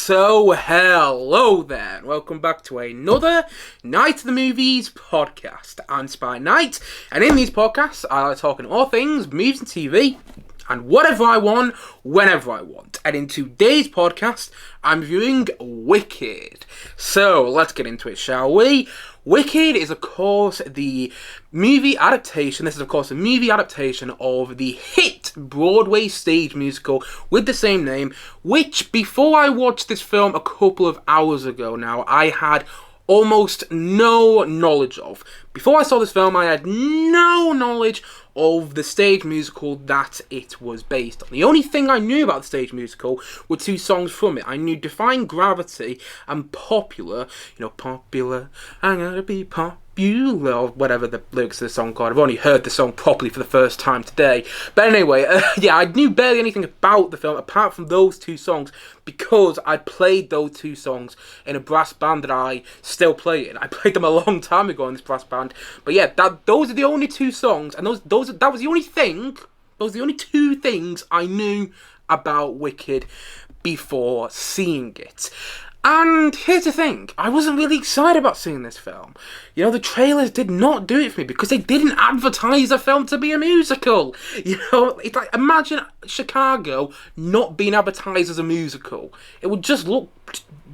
So, hello there, and welcome back to another Night of the Movies podcast. I'm Spy Knight, and in these podcasts, I like talking all things movies and TV, and whatever I want, whenever I want. And in today's podcast, I'm reviewing Wicked. So, let's get into it, shall we? Wicked is, of course, the movie adaptation. This is, of course, a movie adaptation of the hit Broadway stage musical with the same name, which, before I watched this film a couple of hours ago now, I had almost no knowledge of. Before I saw this film, I had no knowledge of the stage musical that it was based on. The only thing I knew about the stage musical were two songs from it. I knew Defying Gravity and Popular. Popular, I'm gonna be popular, or whatever the lyrics of the song called. I've only heard the song properly for the first time today. But anyway, I knew barely anything about the film apart from those two songs because I played those two songs in a brass band that I still play in. I played them a long time ago in this brass band. But yeah, those are the only two songs, and that was the only thing. Those are the only two things I knew about Wicked before seeing it. And here's the thing, I wasn't really excited about seeing this film. The trailers did not do it for me because they didn't advertise the film to be a musical. It's like, imagine Chicago not being advertised as a musical. It would just look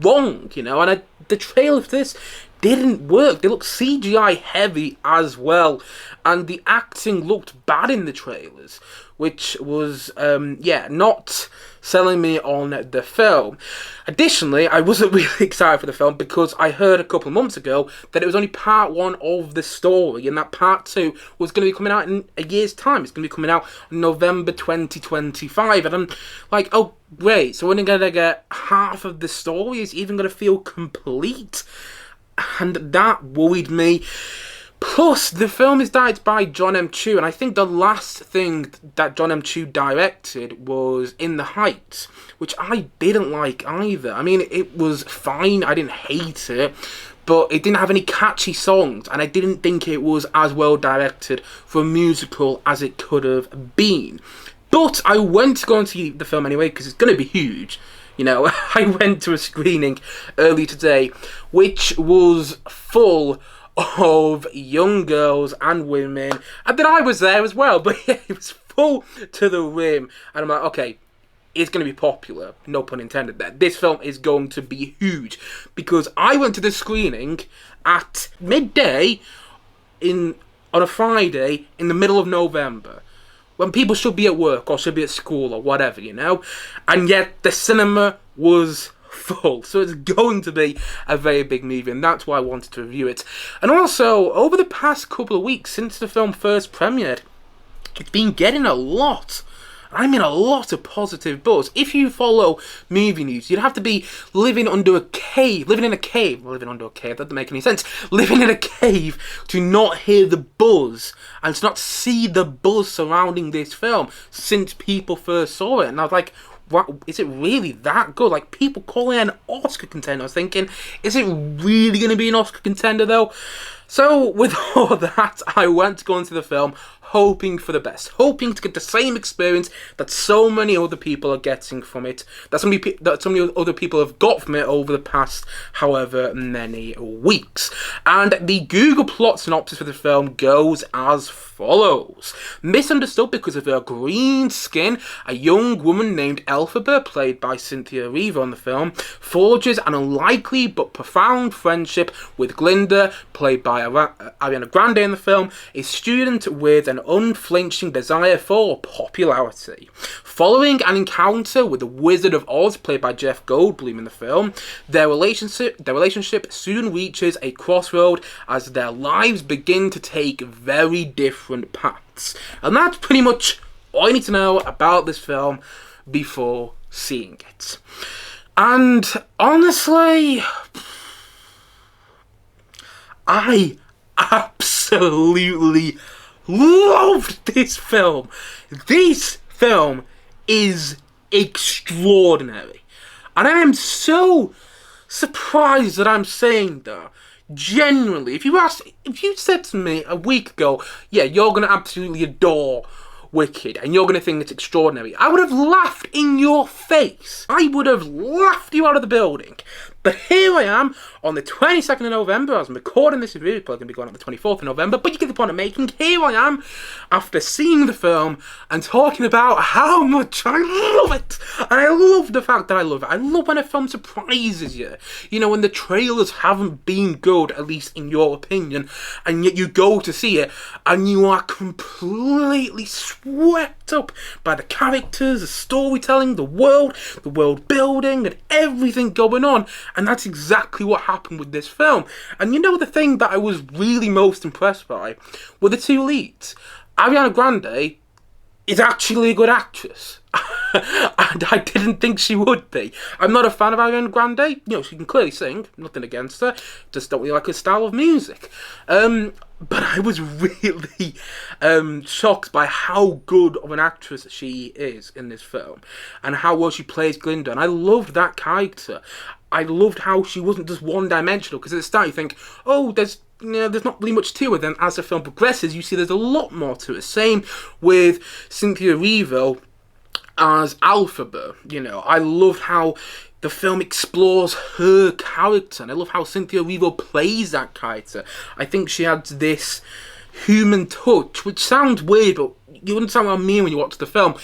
wrong, and the trailer for this didn't work. They looked CGI heavy as well, and the acting looked bad in the trailers, which was, not selling me on the film. Additionally, I wasn't really excited for the film because I heard a couple of months ago that it was only part one of the story, and that part two was going to be coming out in a year's time. It's going to be coming out in November 2025, and I'm like, oh, great, so we're going to get half of the story is even going to feel complete, and that worried me. Plus, the film is directed by John M. Chu, and I think the last thing that John M. Chu directed was In the Heights, which I didn't like either. I mean, it was fine, I didn't hate it, but it didn't have any catchy songs, and I didn't think it was as well directed for a musical as it could have been. But I went to go and see the film anyway, because it's going to be huge. I went to a screening early today, which was full of young girls and women, and then I was there as well, but yeah, it was full to the rim, and I'm like, okay, it's going to be popular, no pun intended there. This film is going to be huge, because I went to the screening at midday on a Friday in the middle of November, when people should be at work or should be at school or whatever, and yet the cinema was full. So it's going to be a very big movie, and that's why I wanted to review it. And also, over the past couple of weeks since the film first premiered, it's been getting a lot of positive buzz. If you follow movie news, you'd have to be living in a cave, that doesn't make any sense, living in a cave to not hear the buzz, and to not see the buzz surrounding this film since people first saw it. And I was like, what, is it really that good? Like, people calling it an Oscar contender. I was thinking, is it really going to be an Oscar contender though? So, with all that, I went to go into the film hoping for the best, hoping to get the same experience that so many other people are getting from it, that so many other people have got from it over the past however many weeks. And the Google plot synopsis for the film goes as follows. Misunderstood because of her green skin, a young woman named Elphaba, played by Cynthia Erivo in the film, forges an unlikely but profound friendship with Glinda, played by Ariana Grande in the film, a student with an unflinching desire for popularity. Following an encounter with the Wizard of Oz, played by Jeff Goldblum in the film, their relationship soon reaches a crossroad as their lives begin to take very different paths. And that's pretty much all I need to know about this film before seeing it. And honestly, I absolutely loved this film. This film is extraordinary. And I am so surprised that I'm saying that. Genuinely, if you said to me a week ago, yeah, you're going to absolutely adore wicked, and you're going to think it's extraordinary. I would have laughed in your face. I would have laughed you out of the building. But here I am on the 22nd of November, as I'm recording this video, it's probably going to be going on the 24th of November, but you get the point I'm making. Here I am, after seeing the film and talking about how much I love it. And I love the fact that I love it. I love when a film surprises you. You know, when the trailers haven't been good, at least in your opinion, and yet you go to see it, and you are completely swept up by the characters, the storytelling, the world building, and everything going on. And that's exactly what happened with this film. And you know, the thing that I was really most impressed by were the two leads. Ariana Grande is actually a good actress. And I didn't think she would be. I'm not a fan of Ariana Grande. You know, she can clearly sing, nothing against her, just don't really like her style of music. But I was really shocked by how good of an actress she is in this film, and how well she plays Glinda. And I loved that character. I loved how she wasn't just one-dimensional, because at the start you think, oh, there's not really much to her. Then as the film progresses, you see there's a lot more to it. Same with Cynthia Erivo as Alphaba. You know, I loved how the film explores her character, and I love how Cynthia Erivo plays that character. I think she adds this human touch, which sounds weird, but you understand what I mean when you watch the film.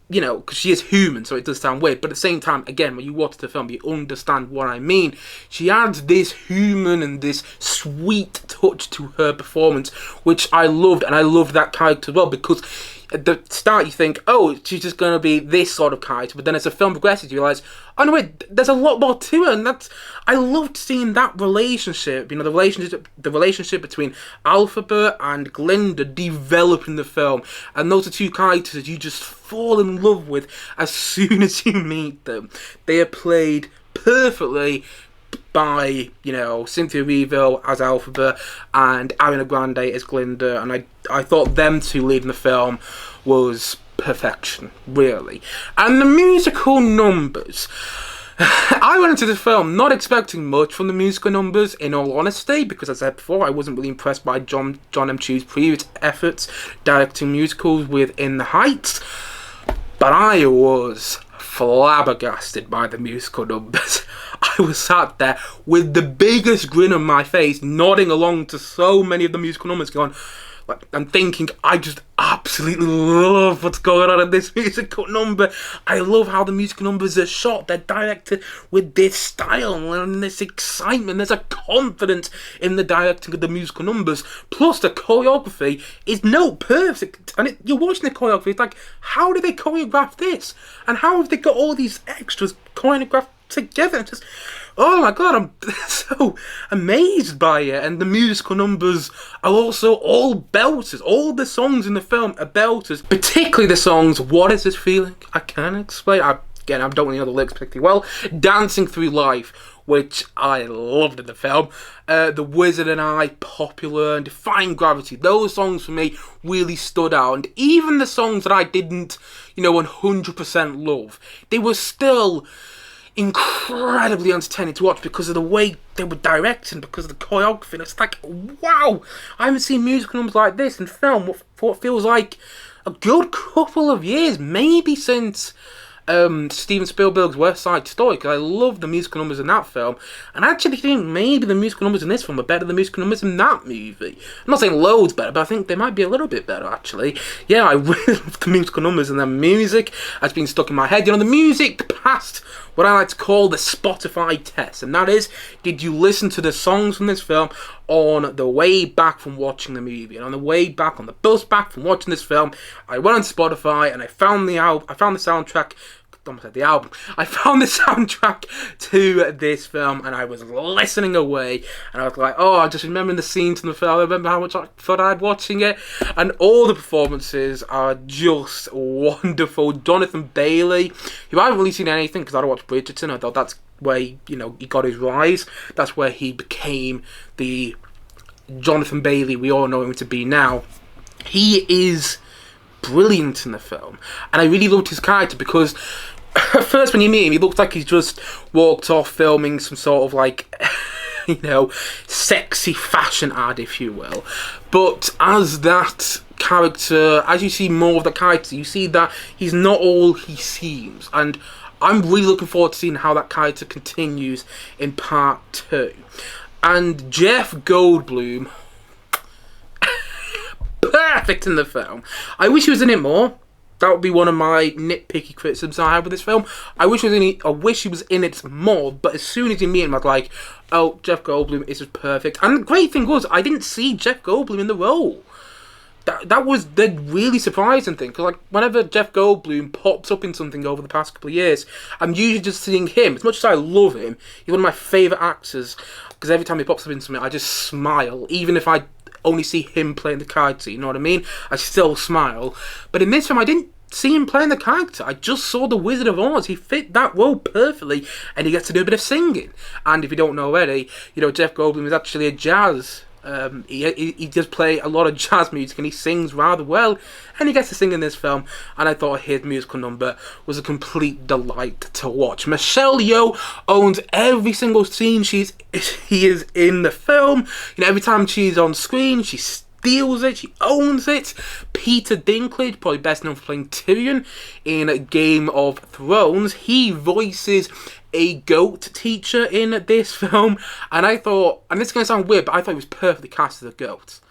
You know, because she is human, so it does sound weird. But at the same time, again, when you watch the film, you understand what I mean. She adds this human and this sweet touch to her performance, which I loved, and I loved that character as well, because at the start you think, oh, she's just going to be this sort of character, but then as the film progresses you realise, oh no wait, there's a lot more to her. And I loved seeing that relationship, you know, the relationship between Alphaba and Glinda develop in the film, and those are two characters you just fall in love with as soon as you meet them. They are played perfectly by, you know, Cynthia Erivo as Alphaba and Ariana Grande as Glinda, and I thought them two leading the film was perfection, really. And the musical numbers. I went into the film not expecting much from the musical numbers, in all honesty, because as I said before, I wasn't really impressed by John M. Chu's previous efforts directing musicals with In the Heights, but I was flabbergasted by the musical numbers. I was sat there with the biggest grin on my face, nodding along to so many of the musical numbers, going, I'm thinking, I just absolutely love what's going on in this musical number. I love how the musical numbers are shot. They're directed with this style and this excitement. There's a confidence in the directing of the musical numbers. Plus, the choreography is note perfect. And you're watching the choreography, it's like, how did they choreograph this? And how have they got all these extras choreographed together? Just, oh my god, I'm so amazed by it. And the musical numbers are also all belters. All the songs in the film are belters, particularly the songs What Is This Feeling? I Can't Explain. I don't really know the lyrics particularly well. Dancing Through Life, which I loved in the film. The Wizard and I, Popular, and Defying Gravity. Those songs for me really stood out. And even the songs that I didn't, 100% love, they were still incredibly entertaining to watch because of the way they were directed, because of the choreography. And it's like, wow, I haven't seen musical numbers like this in film for what feels like a good couple of years, maybe since Steven Spielberg's West Side Story, because I love the musical numbers in that film, and I actually think maybe the musical numbers in this film are better than the musical numbers in that movie. I'm not saying loads better, but I think they might be a little bit better, actually. Yeah, I really love the musical numbers, and the music has been stuck in my head. The music passed what I like to call the Spotify test, and that is, did you listen to the songs from this film on the way back from watching the movie? And on the way back, on the bus back from watching this film, I went on Spotify and I found the soundtrack. I found the soundtrack to this film, and I was listening away, and I was like, oh, I just remembering the scenes in the film. I remember how much I thought I'd watching it, and all the performances are just wonderful. Jonathan Bailey, who I haven't really seen anything because I don't watch Bridgerton. I thought that's where he got his rise. That's where he became the Jonathan Bailey we all know him to be now. He is brilliant in the film, and I really loved his character because at first when you meet him, he looks like he's just walked off filming some sort of like sexy fashion ad, if you will. But as that character, as you see more of the character, you see that he's not all he seems. And I'm really looking forward to seeing how that character continues in part 2. And Jeff Goldblum, perfect in the film. I wish he was in it more. That would be one of my nitpicky criticisms I have with this film. I wish he was in it more, but as soon as you meet him, I was like, oh, Jeff Goldblum is just perfect. And the great thing was, I didn't see Jeff Goldblum in the role. That was the really surprising thing, because like whenever Jeff Goldblum pops up in something over the past couple of years, I'm usually just seeing him. As much as I love him, he's one of my favourite actors, because every time he pops up in something, I just smile, even if I only see him playing the character, you know what I mean? I still smile. But in this film, I didn't see him playing the character. I just saw the Wizard of Oz. He fit that role perfectly, and he gets to do a bit of singing. And if you don't know already, you know, Jeff Goldblum is actually a jazz. He does play a lot of jazz music, and he sings rather well, and he gets to sing in this film, and I thought his musical number was a complete delight to watch. Michelle Yeoh owns every single scene he is in the film. You know, every time she's on screen, she steals it, she owns it. Peter Dinklage, probably best known for playing Tyrion in Game of Thrones, he voices a goat teacher in this film, and I thought, and this is going to sound weird, but I thought he was perfectly cast as a goat.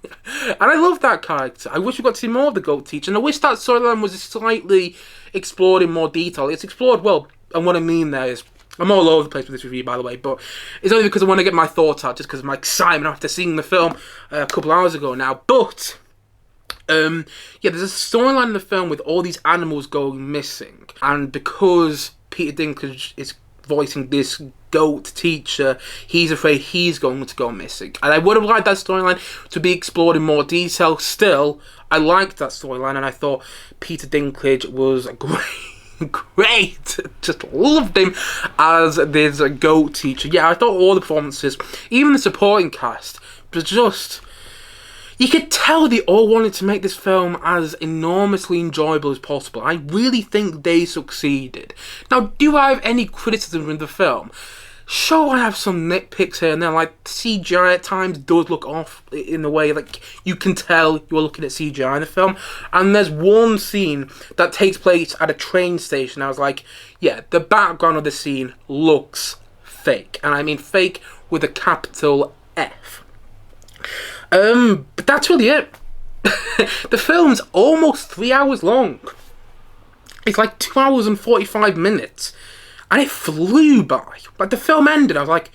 And I love that character. I wish we got to see more of the goat teacher, and I wish that storyline was slightly explored in more detail. It's explored well, and what I mean there is, I'm all over the place with this review, by the way, but it's only because I want to get my thoughts out, just because of my excitement after seeing the film a couple hours ago now. But yeah, there's a storyline in the film with all these animals going missing, and because Peter Dinklage is voicing this goat teacher, he's afraid he's going to go missing. And I would have liked that storyline to be explored in more detail. Still, I liked that storyline, and I thought Peter Dinklage was great. Just loved him as this goat teacher. Yeah, I thought all the performances, even the supporting cast, was just... You could tell they all wanted to make this film as enormously enjoyable as possible. I really think they succeeded. Now, do I have any criticism of the film? Sure, I have some nitpicks here and there, like CGI at times does look off in a way, like you can tell you're looking at CGI in the film. And there's one scene that takes place at a train station. I was like, yeah, the background of the scene looks fake. And I mean fake with a capital F. But that's really it. The film's almost 3 hours long. It's like 2 hours and 45 minutes. And it flew by. Like, the film ended, I was like,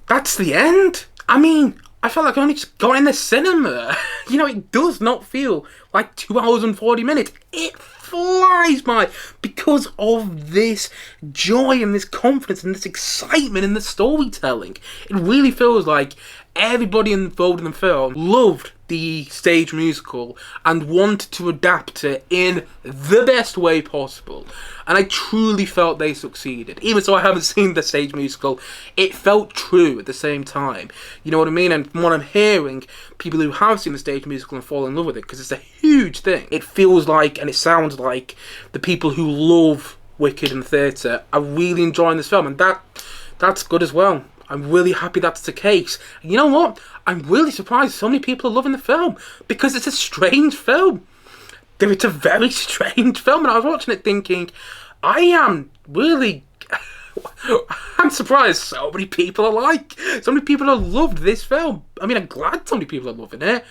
that's the end? I mean, I felt like I only just got in the cinema. You know, it does not feel like 2 hours and 40 minutes. It flies by because of this joy and this confidence and this excitement in the storytelling. It really feels like everybody involved in the film loved the stage musical and wanted to adapt it in the best way possible. And I truly felt they succeeded. Even though I haven't seen the stage musical, it felt true at the same time. You know what I mean? And from what I'm hearing, people who have seen the stage musical and fall in love with it, because it's a huge thing. It feels like, and it sounds like, the people who love Wicked and theatre are really enjoying this film. And that's good as well. I'm really happy that's the case. And you know what? I'm really surprised so many people are loving the film, because it's a strange film. It's a very strange film, and I was watching it thinking, I am really... I'm surprised so many people so many people have loved this film. I mean, I'm glad so many people are loving it,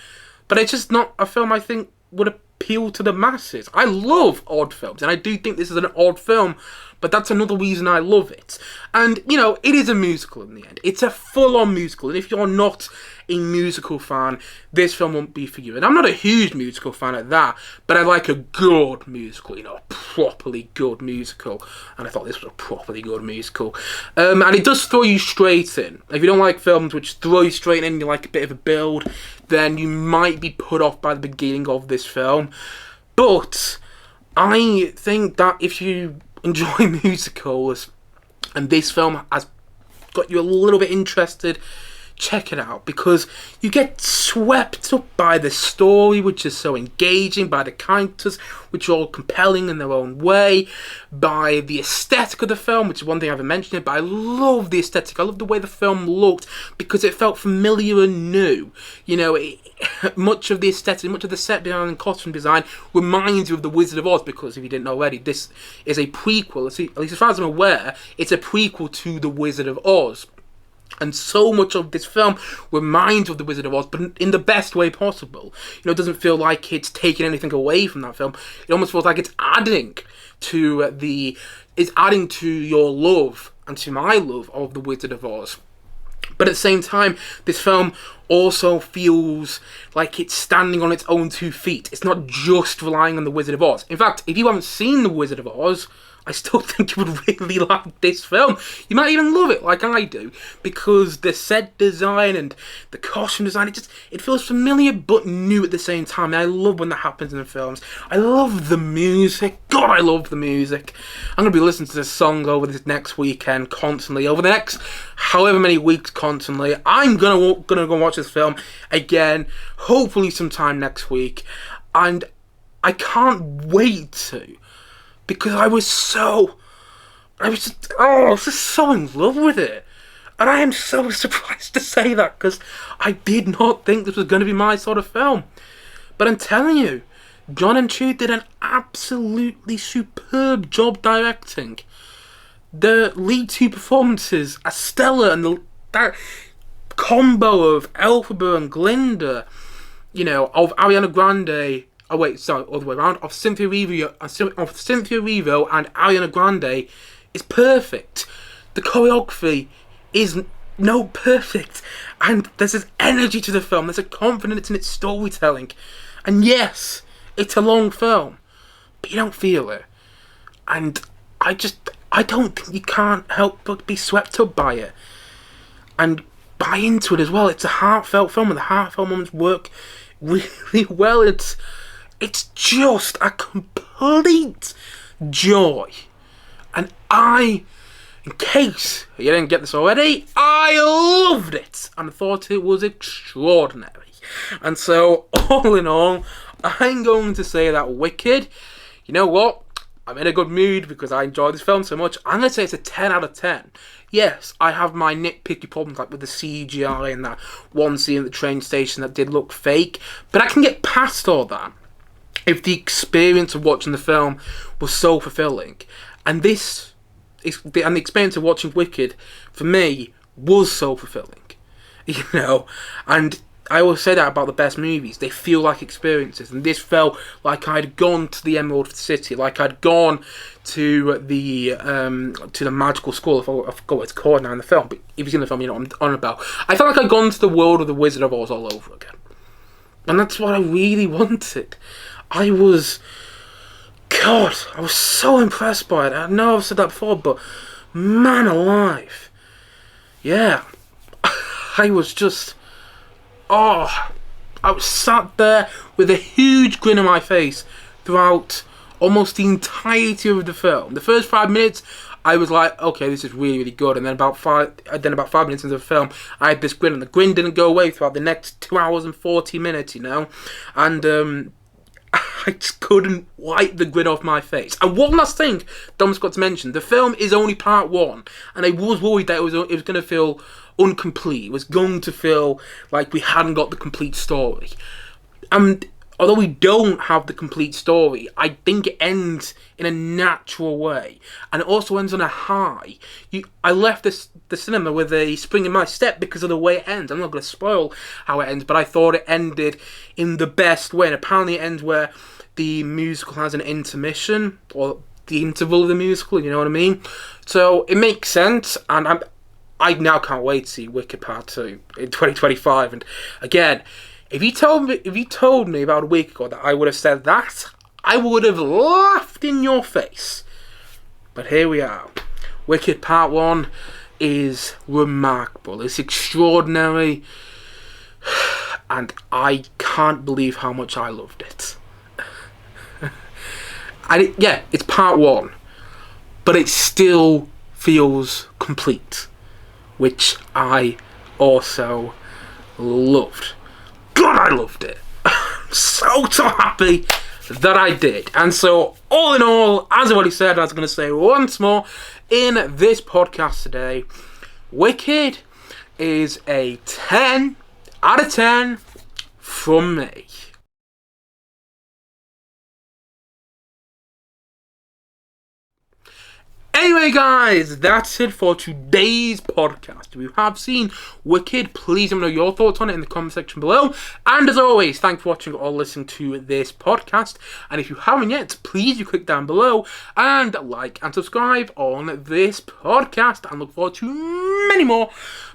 but it's just not a film I think would appeal to the masses. I love odd films, and I do think this is an odd film, but that's another reason I love it. And, you know, it is a musical in the end. It's a full-on musical, and if you're not a musical fan, this film won't be for you. And I'm not a huge musical fan at that, but I like a good musical, you know, a properly good musical. And I thought this was a properly good musical. And it does throw you straight in. If you don't like films which throw you straight in, you like a bit of a build, then you might be put off by the beginning of this film. But I think that if you enjoy musicals, and this film has got you a little bit interested, check it out, because you get swept up by the story, which is so engaging, by the characters, which are all compelling in their own way, by the aesthetic of the film, which is one thing I haven't mentioned, but I love the aesthetic. I love the way the film looked, because it felt familiar and new. You know, much of the aesthetic, much of the set design and costume design reminds you of The Wizard of Oz, because if you didn't know already, this is a prequel. At least as far as I'm aware, it's a prequel to The Wizard of Oz. And so much of this film reminds of The Wizard of Oz, but in the best way possible. You know, it doesn't feel like it's taking anything away from that film. It almost feels like it's adding to your love and to my love of The Wizard of Oz. But at the same time, this film also feels like it's standing on its own 2 feet. It's not just relying on The Wizard of Oz. In fact, if you haven't seen The Wizard of Oz, I still think you would really like this film. You might even love it like I do, because the set design and the costume design, it feels familiar but new at the same time. And I love when that happens in the films. I love the music. God, I love the music. I'm going to be listening to this song over this next weekend constantly, over the next however many weeks constantly. I'm going to go watch this film again, hopefully sometime next week. And I can't wait to. Because I was just so in love with it. And I am so surprised to say that, because I did not think this was going to be my sort of film. But I'm telling you, John and Chu did an absolutely superb job directing. The lead 2 performances are stellar, and that combo of Elphaba and Glinda, you know, of Ariana Grande... Oh wait, sorry, all the way around. Of Cynthia Erivo and Ariana Grande is perfect. The choreography is perfect, and there's this energy to the film. There's a confidence in its storytelling, and yes, it's a long film, but you don't feel it. And I don't think you can't help but be swept up by it and buy into it as well. It's a heartfelt film, and the heartfelt moments work really well. It's just a complete joy. And in case you didn't get this already, I loved it and thought it was extraordinary. And so, all in all, I'm going to say that Wicked, you know what? I'm in a good mood because I enjoyed this film so much. I'm going to say it's a 10 out of 10. Yes, I have my nitpicky problems, like with the CGI and that one scene at the train station that did look fake, but I can get past all that if the experience of watching the film was so fulfilling. And the experience of watching Wicked, for me, was so fulfilling. You know, and I always say that about the best movies. They feel like experiences, and this felt like I'd gone to the Emerald City, like I'd gone to the magical school. I forgot what it's called now in the film, but if you've seen the film, you know what I'm on about. I felt like I'd gone to the world of the Wizard of Oz all over again, and that's what I really wanted. I was so impressed by it. I know I've said that before, but man alive, yeah, I was just. I was sat there with a huge grin on my face throughout almost the entirety of the film. The first 5 minutes, I was like, okay, this is really, really good. And then about 5 minutes into the film, I had this grin, and the grin didn't go away throughout the next 2 hours and 40 minutes, you know? And I just couldn't wipe the grin off my face. And one last thing Dom Scott to mention, the film is only part 1, and I was worried that it was going to feel incomplete. It was going to feel like we hadn't got the complete story. And although we don't have the complete story, I think it ends in a natural way. And it also ends on a high. I left the cinema with a spring in my step because of the way it ends. I'm not going to spoil how it ends, but I thought it ended in the best way. And apparently it ends where the musical has an intermission, or the interval of the musical, you know what I mean? So it makes sense, and I now can't wait to see Wicked Part 2 in 2025. And again, if you told me about a week ago that I would have said that, I would have laughed in your face. But here we are. Wicked Part 1 is remarkable. It's extraordinary. And I can't believe how much I loved it. And it's Part 1. But it still feels complete, which I also loved. God, I loved it. So happy that I did. And so, all in all, as I've already said, I was going to say once more in this podcast today, Wicked is a 10 out of 10 from me. Anyway, guys, that's it for today's podcast. If you have seen Wicked, please let me know your thoughts on it in the comment section below. And as always, thanks for watching or listening to this podcast. And if you haven't yet, please do click down below and like and subscribe on this podcast. And look forward to many more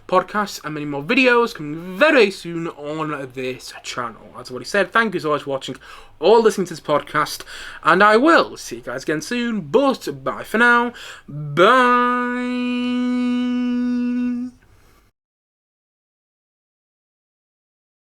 podcasts and many more videos coming very soon on this channel. As I've already said, thank you so much for watching or listening to this podcast, and I will see you guys again soon, but bye for now. Bye.